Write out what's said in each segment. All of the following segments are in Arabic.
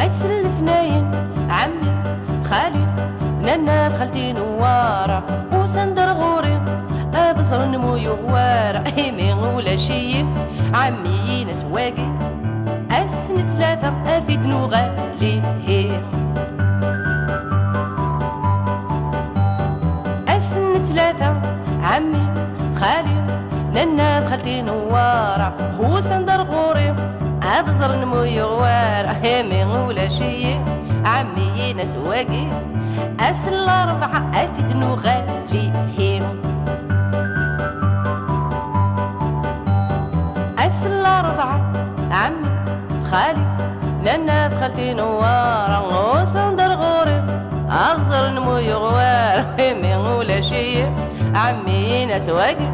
عسل الاثنين عمي خالي نانا خالتي نوارة وسندر غوري هذا صار نمو يغوار ايمي ولا شي عمي ناس واقي السنة ثلاثة اثيد نغالي السنة ثلاثة عمي خالي نانا خالتي نوارة هو سندر غوري هذا صار نمو يغوار ايمي ولا شي عمي ناس واقي أسل الأربعة أثيد نغالي أسل الأربعة عمي خالي لأن دخلتي نوارة وصندر غوري أزر نمو يغوار من ولا شي عمي ناس واقي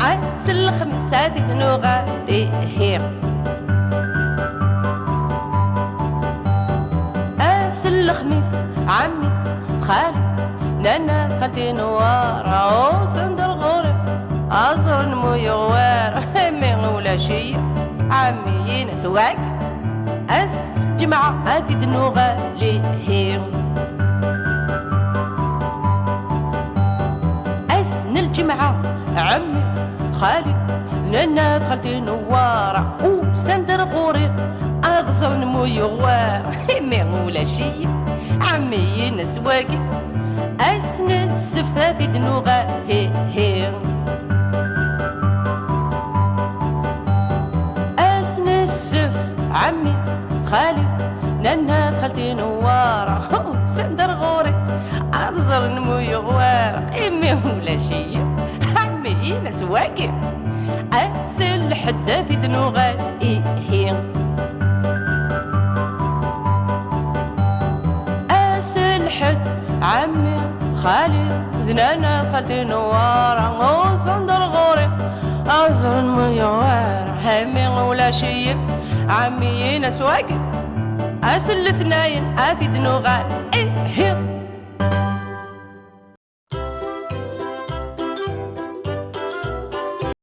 أسل الخميس أثيد نغالي أسل الخميس عمي خالي نانا خالتي نوارة وسندر غوري أزر نمو يغوار من ولا شي عمي ناس واقي أس جمعة أثيد نغالي أسن الجمعة عمي خالي نانا خالتي نوارة وسندر غوري أظهر نمو يغوار من ولا شي عمي ناس واقي أسن السفت أثيد نغالي أسن السفت عمي خالي نانا خالتي نوارة سندر غوري أظهر نمو يغوار من ولا شي عمي ناس واقي أسل حد أثيد نغالي الحد عمي خالي ذنانا خالتي نوارة وصندر غوري أزرن ميوار همي ولا شي عمي ناس واقي أسل الاثنين أثيد نغالي